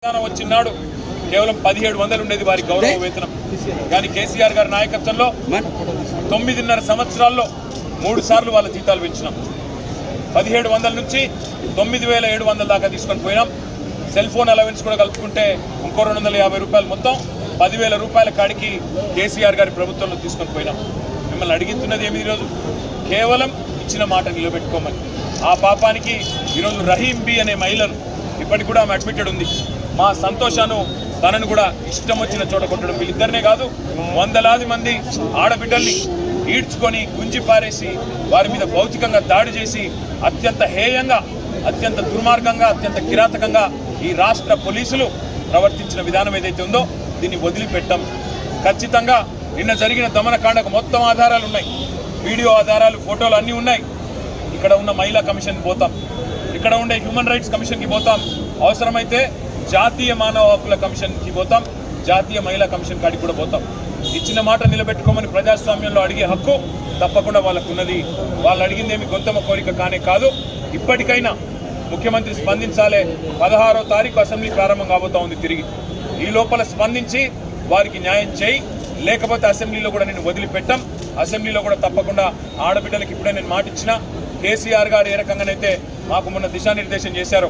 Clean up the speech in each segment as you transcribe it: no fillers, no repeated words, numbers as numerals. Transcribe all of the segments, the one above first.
వచ్చినాడు కేవలం 1700 ఉండేది వారి గౌరవ వేతనం. కానీ కేసీఆర్ గారి నాయకత్వంలో 9.5 సంవత్సరాల్లో 3 సార్లు వాళ్ళ జీతాలు పెంచినాం. 1700 నుంచి 9700 దాకా తీసుకొని పోయినాం. సెల్ ఫోన్ అలవెన్స్ కూడా కలుపుకుంటే ఇంకో 250 రూపాయలు, మొత్తం 10,000 రూపాయల కాడికి కేసీఆర్ గారి ప్రభుత్వంలో తీసుకొని పోయినాం. మిమ్మల్ని అడిగిస్తున్నది ఏమి ఈరోజు? కేవలం ఇచ్చిన మాట నిలబెట్టుకోమని. ఆ పాపానికి ఈరోజు రహీం బి అనే మహిళను ఇప్పటికి కూడా ఆమె అడ్మిటెడ్ ఉంది. మా సంతోషాను తనను కూడా ఇష్టం వచ్చిన చోట కొట్టడం, వీళ్ళిద్దరినే కాదు వందలాది మంది ఆడబిడ్డల్ని ఈడ్చుకొని గుంజి పారేసి వారి మీద భౌతికంగా దాడి చేసి అత్యంత హేయంగా, అత్యంత దుర్మార్గంగా, అత్యంత కిరాతకంగా ఈ రాష్ట్ర పోలీసులు ప్రవర్తించిన విధానం ఏదైతే ఉందో దీన్ని వదిలిపెట్టాం. ఖచ్చితంగా నిన్న జరిగిన దమనకాండకు మొత్తం ఆధారాలు ఉన్నాయి, వీడియో ఆధారాలు, ఫోటోలు అన్నీ ఉన్నాయి. ఇక్కడ ఉన్న మహిళా కమిషన్కి పోతాం, ఇక్కడ ఉండే హ్యూమన్ రైట్స్ కమిషన్కి పోతాం, అవసరమైతే జాతీయ మానవ హక్కుల కమిషన్కి పోతాం, జాతీయ మహిళా కమిషన్ కాడికి కూడా పోతాం. ఇచ్చిన మాట నిలబెట్టుకోమని ప్రజాస్వామ్యంలో అడిగే హక్కు తప్పకుండా వాళ్ళకు ఉన్నది. వాళ్ళు అడిగింది ఏమి గొంతమ కోరిక కానే కాదు. ఇప్పటికైనా ముఖ్యమంత్రి స్పందించాలే. 16వ తారీఖు అసెంబ్లీ ప్రారంభం కాబోతా ఉంది. తిరిగి ఈ లోపల స్పందించి వారికి న్యాయం చేయి, లేకపోతే అసెంబ్లీలో కూడా నేను వదిలిపెట్టాం. అసెంబ్లీలో కూడా తప్పకుండా ఆడబిడ్డలకు ఇప్పుడే నేను మాట ఇచ్చిన. కేసీఆర్ గారు ఏ రకంగానైతే మాకు మొన్న దిశానిర్దేశం చేశారో,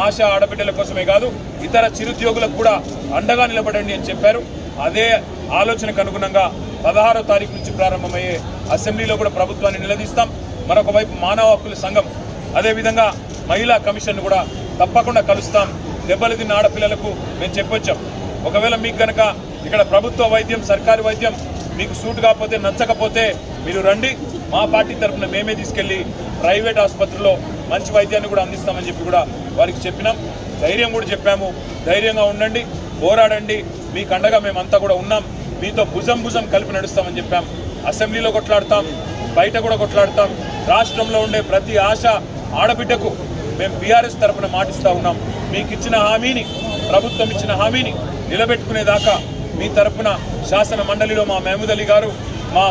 ఆశా ఆడబిడ్డల కోసమే కాదు ఇతర చిరుద్యోగులకు కూడా అండగా నిలబడండి అని చెప్పారు. అదే ఆలోచనకు అనుగుణంగా 16వ తారీఖు నుంచి ప్రారంభమయ్యే అసెంబ్లీలో కూడా ప్రభుత్వాన్ని నిలదీస్తాం. మరొక వైపు మానవ హక్కుల సంఘం, అదేవిధంగా మహిళా కమిషన్ కూడా తప్పకుండా కలుస్తాం. దెబ్బలు తిన్న ఆడపిల్లలకు మేము చెప్పొచ్చాం, ఒకవేళ మీకు కనుక ఇక్కడ ప్రభుత్వ వైద్యం, సర్కారు వైద్యం మీకు సూట్ కాకపోతే, నచ్చకపోతే మీరు రండి, మా పార్టీ తరఫున మేమే తీసుకెళ్ళి ప్రైవేట్ ఆసుపత్రిలో మంచి వైద్యాన్ని కూడా అందిస్తామని చెప్పి కూడా వారికి చెప్పినాం. ధైర్యం కూడా చెప్పాము, ధైర్యంగా ఉండండి, పోరాడండి, మీకు అండగా మేమంతా కూడా ఉన్నాం, మీతో భుజం భుజం కలిపి నడుస్తామని చెప్పాం. అసెంబ్లీలో కొట్లాడతాం, బయట కూడా కొట్లాడతాం. రాష్ట్రంలో ఉండే ప్రతి ఆశ ఆడబిడ్డకు మేము బీఆర్ఎస్ తరఫున మాటిస్తూ ఉన్నాం. మీకు ఇచ్చిన హామీని, ప్రభుత్వం ఇచ్చిన హామీని నిలబెట్టుకునేదాకా మీ తరఫున శాసన మండలిలో మా మహమూద్ అలీ గారు, మా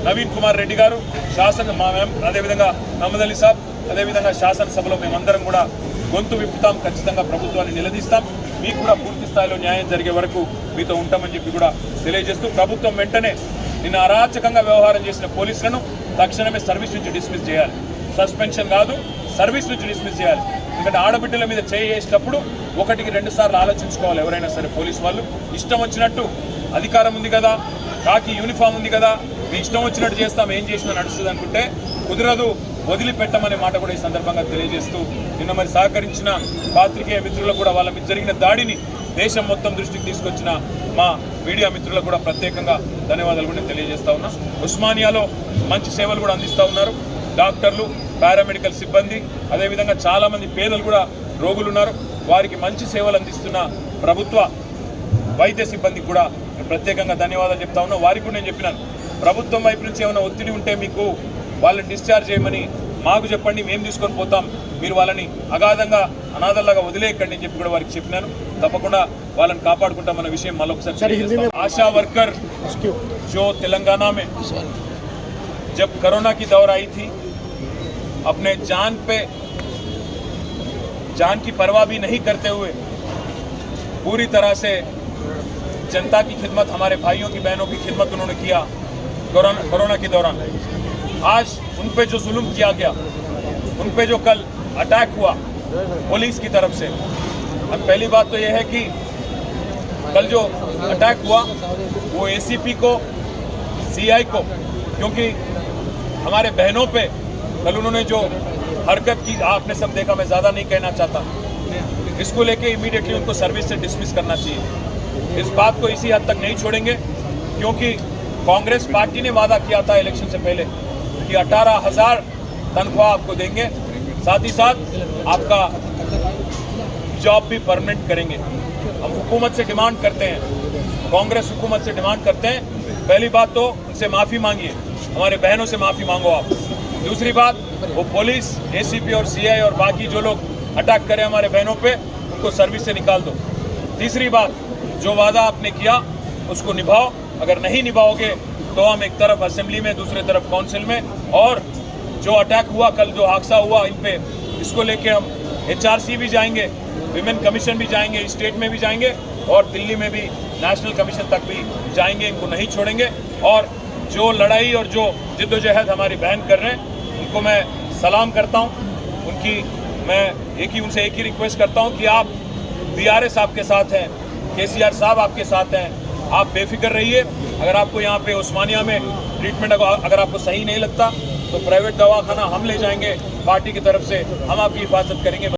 నవీన్ కుమార్ రెడ్డి గారు, అదేవిధంగా మహమూద్ అలీ సాబ్, అదేవిధంగా శాసనసభలో మేమందరం కూడా గొంతు విప్పుతాం. ఖచ్చితంగా ప్రభుత్వాన్ని నిలదీస్తాం. మీకు కూడా పూర్తి స్థాయిలో న్యాయం జరిగే వరకు మీతో ఉంటామని చెప్పి కూడా తెలియజేస్తూ, ప్రభుత్వం వెంటనే నిన్న అరాచకంగా వ్యవహారం చేసిన పోలీసులను తక్షణమే సర్వీస్ నుంచి డిస్మిస్ చేయాలి. సస్పెన్షన్ కాదు, సర్వీస్ నుంచి డిస్మిస్ చేయాలి. ఎందుకంటే ఆడబిడ్డల మీద చేసేటప్పుడు 1-2 సార్లు ఆలోచించుకోవాలి ఎవరైనా సరే. పోలీసు వాళ్ళు ఇష్టం వచ్చినట్టు, అధికారం ఉంది కదా, కాకి యూనిఫామ్ ఉంది కదా, మీ ఇష్టం వచ్చినట్టు చేస్తాం, ఏం చేసినా నడుస్తుంది అనుకుంటే కుదరదు, వదిలిపెట్టమనే మాట కూడా ఈ సందర్భంగా తెలియజేస్తూ, నిన్న మరి సహకరించిన పాత్రికేయ మిత్రులకు కూడా, వాళ్ళ మీద జరిగిన దాడిని దేశం మొత్తం దృష్టికి తీసుకొచ్చిన మా మీడియా మిత్రులకు కూడా ప్రత్యేకంగా ధన్యవాదాలు కూడా తెలియజేస్తా ఉన్నా. ఉస్మానియాలో మంచి సేవలు కూడా అందిస్తూ ఉన్నారు డాక్టర్లు, పారామెడికల్ సిబ్బంది, అదేవిధంగా చాలామంది పేదలు కూడా రోగులు ఉన్నారు. వారికి మంచి సేవలు అందిస్తున్న ప్రభుత్వ వైద్య సిబ్బందికి కూడా ప్రత్యేకంగా ధన్యవాదాలు చెప్తా ఉన్నా. వారికి కూడా నేను చెప్పినాను, ప్రభుత్వం వైపు నుంచి ఏమైనా ఒత్తిడి ఉంటే మీకు వాళ్ళని డిశ్చార్జ్ చేయమని మాకు చెప్పండి, మేము తీసుకొని పోతాం, మీరు వాళ్ళని అగాధంగా అనాథల్లాగా వదిలేయకండి అని చెప్పి కూడా వారికి చెప్పినాను. తప్పకుండా వాళ్ళని కాపాడుకుంటామన్న విషయం మళ్ళొకసారి. ఆశా వర్కర్ जो तेलंगाना में जब कोरोना की दौर आई थी, अपने जान की परवाह भी नहीं करते हुए पूरी तरह से जनता की खिदमत, हमारे भाइयों की बहनों की खिदमत उन्होंने किया कोरोना के दौरान। आज उन पे जो जुल्म किया गया, उन पे जो कल अटैक हुआ पुलिस की तरफ से, अब पहली बात तो यह है कि कल जो अटैक हुआ वो एसीपी को, सीआई को, क्योंकि हमारे बहनों पे कल उन्होंने जो हरकत की, आपने सब देखा, मैं ज़्यादा नहीं कहना चाहता, इसको लेके इमीडिएटली उनको सर्विस से डिसमिस करना चाहिए। इस बात को इसी हद तक नहीं छोड़ेंगे, क्योंकि कांग्रेस पार्टी ने वादा किया था इलेक्शन से पहले कि 18,000 तनख्वाह आपको देंगे, साथ ही साथ आपका जॉब भी परमानेंट करेंगे। हम हुकूमत से डिमांड करते हैं, कांग्रेस हुकूमत से डिमांड करते हैं, पहली बात तो उनसे माफ़ी मांगिए, हमारे बहनों से माफ़ी मांगो आप। दूसरी बात, वो पुलिस, एसीपी और सीआई और बाकी जो लोग अटैक करें हमारे बहनों पे, उनको सर्विस से निकाल दो। तीसरी बात, जो वादा आपने किया उसको निभाओ, अगर नहीं निभाओगे तो हम एक तरफ असेंबली में, दूसरी तरफ काउंसिल में, और जो अटैक हुआ कल, जो हादसा हुआ इन पे, इसको लेके हम HRC भी जाएंगे, विमेन कमीशन भी जाएंगे, स्टेट में भी जाएंगे और दिल्ली में भी नेशनल कमीशन तक भी जाएंगे। इनको नहीं छोड़ेंगे। और जो लड़ाई और जो जिद्दोजहद हमारी बहन कर रहे हैं उनको मैं सलाम करता हूँ। उनकी मैं उनसे एक ही रिक्वेस्ट करता हूँ कि आप बीआरएस आपके साथ हैं, केसीआर साहब आपके साथ हैं, आप बेफिक्र रहिए। अगर आपको यहाँ पे उस्मानिया में ट्रीटमेंट अगर आपको सही नहीं लगता तो प्राइवेट दवाखाना हम ले जाएंगे, पार्टी की तरफ से हम आपकी हिफाजत करेंगे।